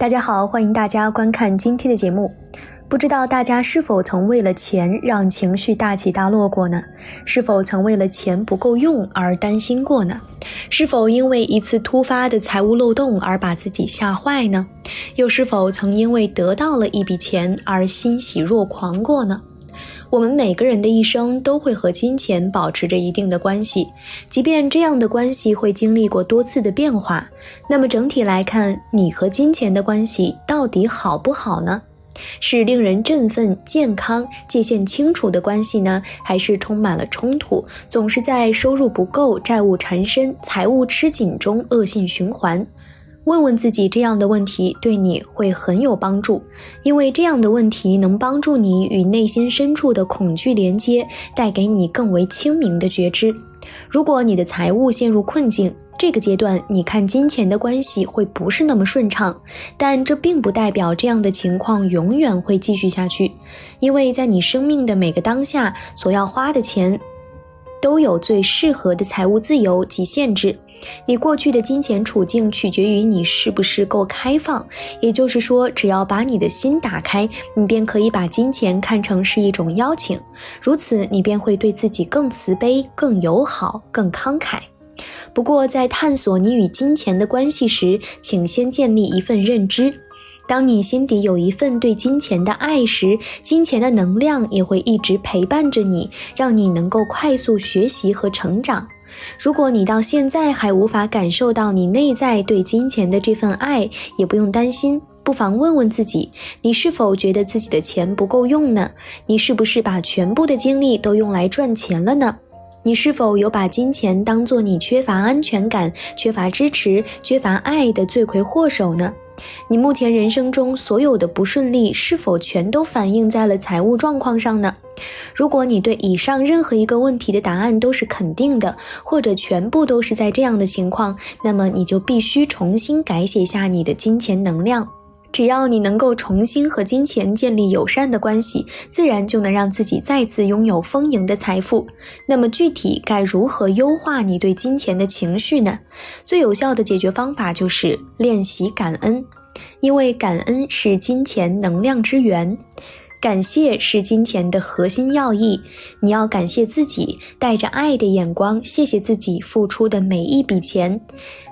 大家好，欢迎大家观看今天的节目。不知道大家是否曾为了钱让情绪大起大落过呢？是否曾为了钱不够用而担心过呢？是否因为一次突发的财务漏洞而把自己吓坏呢？又是否曾因为得到了一笔钱而欣喜若狂过呢？我们每个人的一生都会和金钱保持着一定的关系，即便这样的关系会经历过多次的变化，那么整体来看，你和金钱的关系到底好不好呢？是令人振奋、健康、界限清楚的关系呢，还是充满了冲突，总是在收入不够、债务缠身、财务吃紧中恶性循环？问问自己这样的问题对你会很有帮助，因为这样的问题能帮助你与内心深处的恐惧连接，带给你更为清明的觉知。如果你的财务陷入困境，这个阶段你看金钱的关系会不是那么顺畅，但这并不代表这样的情况永远会继续下去，因为在你生命的每个当下所要花的钱都有最适合的财务自由及限制。你过去的金钱处境取决于你是不是够开放，也就是说，只要把你的心打开，你便可以把金钱看成是一种邀请，如此你便会对自己更慈悲、更友好、更慷慨。不过在探索你与金钱的关系时，请先建立一份认知。当你心底有一份对金钱的爱时，金钱的能量也会一直陪伴着你，让你能够快速学习和成长。如果你到现在还无法感受到你内在对金钱的这份爱，也不用担心，不妨问问自己，你是否觉得自己的钱不够用呢？你是不是把全部的精力都用来赚钱了呢？你是否有把金钱当作你缺乏安全感、缺乏支持、缺乏爱的罪魁祸首呢？你目前人生中所有的不顺利是否全都反映在了财务状况上呢？如果你对以上任何一个问题的答案都是肯定的，或者全部都是在这样的情况，那么你就必须重新改写下你的金钱能量。只要你能够重新和金钱建立友善的关系，自然就能让自己再次拥有丰盈的财富。那么具体该如何优化你对金钱的情绪呢？最有效的解决方法就是练习感恩，因为感恩是金钱能量之源。感谢是金钱的核心要义，你要感谢自己，带着爱的眼光，谢谢自己付出的每一笔钱，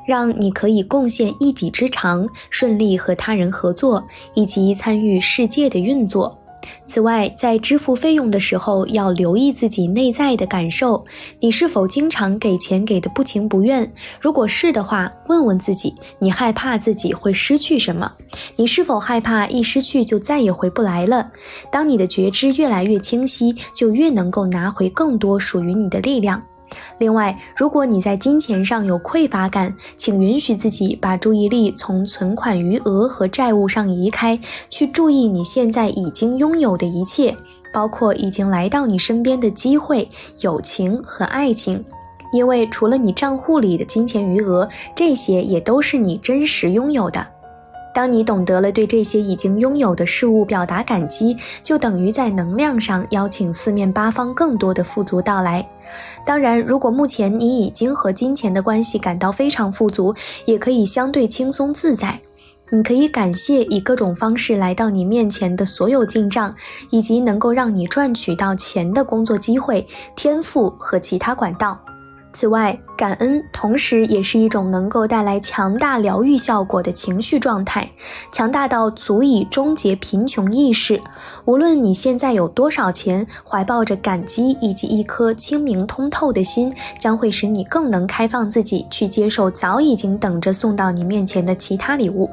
让你可以贡献一己之长，顺利和他人合作，以及参与世界的运作。此外，在支付费用的时候，要留意自己内在的感受，你是否经常给钱给得不情不愿？如果是的话，问问自己，你害怕自己会失去什么？你是否害怕一失去就再也回不来了？当你的觉知越来越清晰，就越能够拿回更多属于你的力量。另外，如果你在金钱上有匮乏感，请允许自己把注意力从存款余额和债务上移开，去注意你现在已经拥有的一切，包括已经来到你身边的机会、友情和爱情。因为除了你账户里的金钱余额，这些也都是你真实拥有的。当你懂得了对这些已经拥有的事物表达感激，就等于在能量上邀请四面八方更多的富足到来。当然，如果目前你已经和金钱的关系感到非常富足，也可以相对轻松自在。你可以感谢以各种方式来到你面前的所有进账，以及能够让你赚取到钱的工作机会、天赋和其他管道。此外，感恩同时也是一种能够带来强大疗愈效果的情绪状态，强大到足以终结贫穷意识。无论你现在有多少钱，怀抱着感激以及一颗清明通透的心，将会使你更能开放自己去接受早已经等着送到你面前的其他礼物。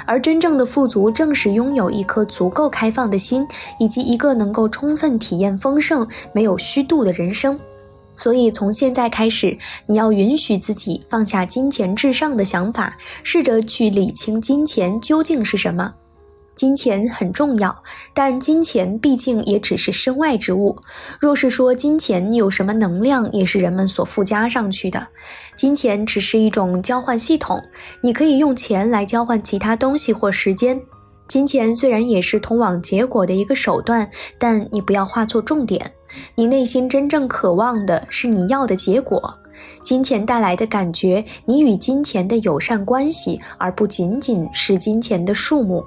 而真正的富足正是拥有一颗足够开放的心，以及一个能够充分体验丰盛、没有虚度的人生。所以从现在开始，你要允许自己放下金钱至上的想法，试着去理清金钱究竟是什么。金钱很重要，但金钱毕竟也只是身外之物。若是说金钱有什么能量，也是人们所附加上去的。金钱只是一种交换系统，你可以用钱来交换其他东西或时间。金钱虽然也是通往结果的一个手段，但你不要画错重点。你内心真正渴望的是你要的结果。金钱带来的感觉，你与金钱的友善关系，而不仅仅是金钱的数目。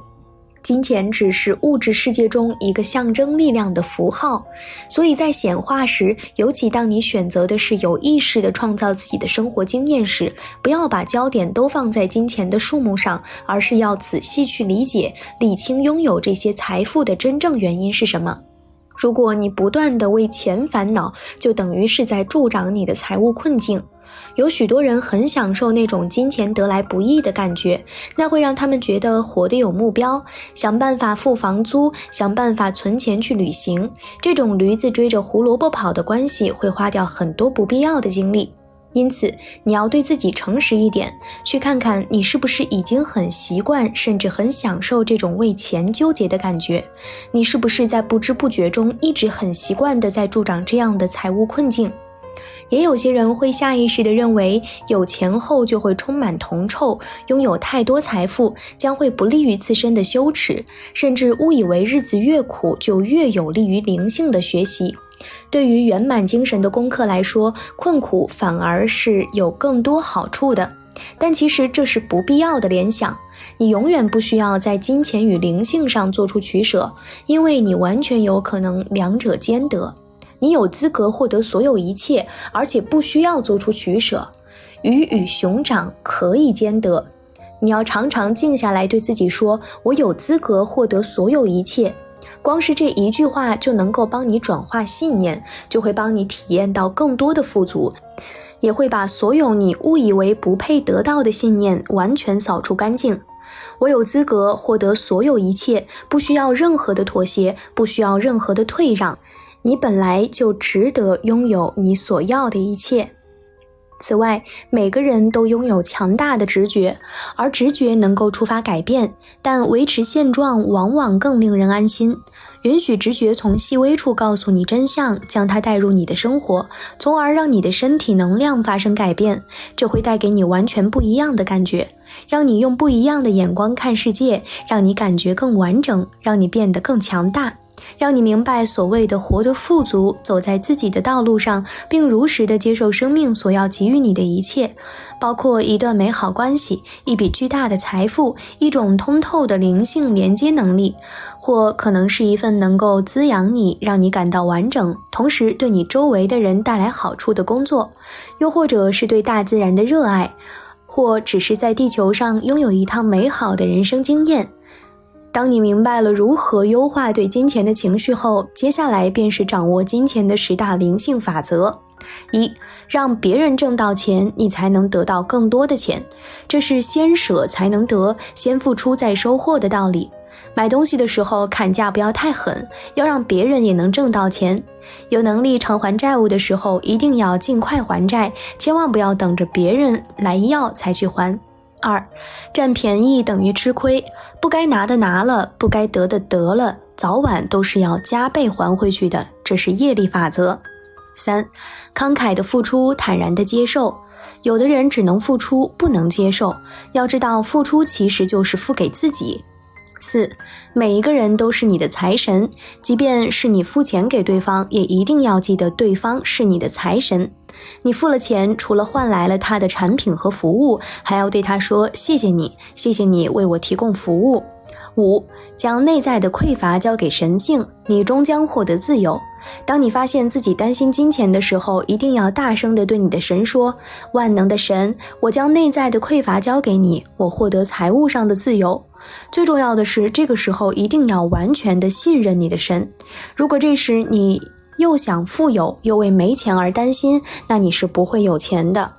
金钱只是物质世界中一个象征力量的符号，所以在显化时，尤其当你选择的是有意识地创造自己的生活经验时，不要把焦点都放在金钱的数目上，而是要仔细去理解、理清拥有这些财富的真正原因是什么。如果你不断地为钱烦恼，就等于是在助长你的财务困境。有许多人很享受那种金钱得来不易的感觉，那会让他们觉得活得有目标，想办法付房租，想办法存钱去旅行。这种驴子追着胡萝卜跑的关系会花掉很多不必要的精力。因此，你要对自己诚实一点，去看看你是不是已经很习惯，甚至很享受这种为钱纠结的感觉。你是不是在不知不觉中一直很习惯地在助长这样的财务困境？也有些人会下意识地认为，有钱后就会充满铜臭，拥有太多财富将会不利于自身的羞耻，甚至误以为日子越苦就越有利于灵性的学习。对于圆满精神的功课来说，困苦反而是有更多好处的。但其实这是不必要的联想，你永远不需要在金钱与灵性上做出取舍，因为你完全有可能两者兼得。你有资格获得所有一切，而且不需要做出取舍。鱼与熊掌可以兼得。你要常常静下来对自己说，我有资格获得所有一切。光是这一句话就能够帮你转化信念，就会帮你体验到更多的富足，也会把所有你误以为不配得到的信念完全扫除干净。我有资格获得所有一切，不需要任何的妥协，不需要任何的退让。你本来就值得拥有你所要的一切。此外，每个人都拥有强大的直觉，而直觉能够触发改变，但维持现状往往更令人安心。允许直觉从细微处告诉你真相，将它带入你的生活，从而让你的身体能量发生改变，这会带给你完全不一样的感觉，让你用不一样的眼光看世界，让你感觉更完整，让你变得更强大。让你明白所谓的活得富足，走在自己的道路上，并如实地接受生命所要给予你的一切，包括一段美好关系、一笔巨大的财富、一种通透的灵性连接能力，或可能是一份能够滋养你、让你感到完整，同时对你周围的人带来好处的工作，又或者是对大自然的热爱，或只是在地球上拥有一趟美好的人生经验。当你明白了如何优化对金钱的情绪后，接下来便是掌握金钱的10大灵性法则。1. 让别人挣到钱，你才能得到更多的钱。这是先舍才能得，先付出再收获的道理。买东西的时候砍价不要太狠，要让别人也能挣到钱。有能力偿还债务的时候，一定要尽快还债，千万不要等着别人来要才去还。2. 占便宜等于吃亏，不该拿的拿了，不该得的得了，早晚都是要加倍还回去的，这是业力法则。3. 慷慨的付出，坦然的接受。有的人只能付出，不能接受，要知道付出其实就是付给自己。4. 每一个人都是你的财神，即便是你付钱给对方，也一定要记得对方是你的财神。你付了钱，除了换来了他的产品和服务，还要对他说谢谢你，谢谢你为我提供服务。5. 将内在的匮乏交给神性，你终将获得自由。当你发现自己担心金钱的时候，一定要大声地对你的神说，万能的神，我将内在的匮乏交给你，我获得财务上的自由。最重要的是，这个时候一定要完全地信任你的神。如果这时你又想富有，又为没钱而担心，那你是不会有钱的。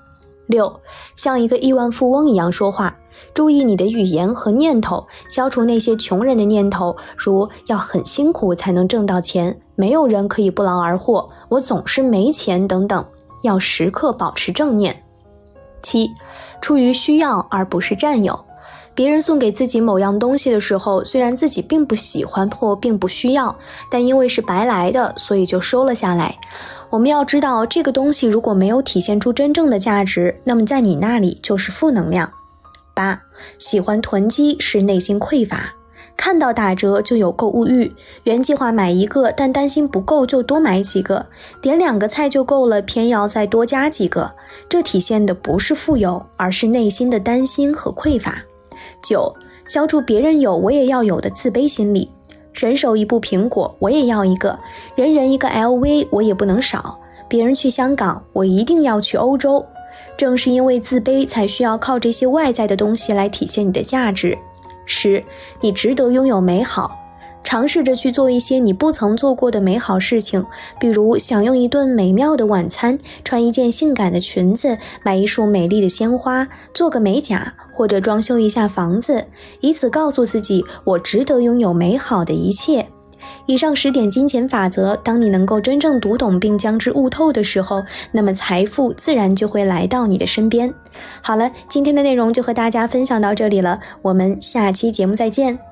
6. 像一个亿万富翁一样说话，注意你的语言和念头，消除那些穷人的念头，如要很辛苦才能挣到钱，没有人可以不劳而获，我总是没钱等等，要时刻保持正念。7. 出于需要而不是占有。别人送给自己某样东西的时候，虽然自己并不喜欢或并不需要，但因为是白来的，所以就收了下来。我们要知道，这个东西如果没有体现出真正的价值，那么在你那里就是负能量。8. 喜欢囤积是内心匮乏。看到打折就有购物欲，原计划买一个，但担心不够就多买几个，点2个菜就够了，偏要再多加几个。这体现的不是富有，而是内心的担心和匮乏。9. 消除别人有我也要有的自卑心理。人手一部苹果，我也要一个；人人一个 LV， 我也不能少。别人去香港，我一定要去欧洲。正是因为自卑，才需要靠这些外在的东西来体现你的价值。10. 你值得拥有美好。尝试着去做一些你不曾做过的美好事情，比如享用一顿美妙的晚餐，穿一件性感的裙子，买一束美丽的鲜花，做个美甲，或者装修一下房子，以此告诉自己，我值得拥有美好的一切。以上10点金钱法则，当你能够真正读懂并将之悟透的时候，那么财富自然就会来到你的身边。好了，今天的内容就和大家分享到这里了，我们下期节目再见。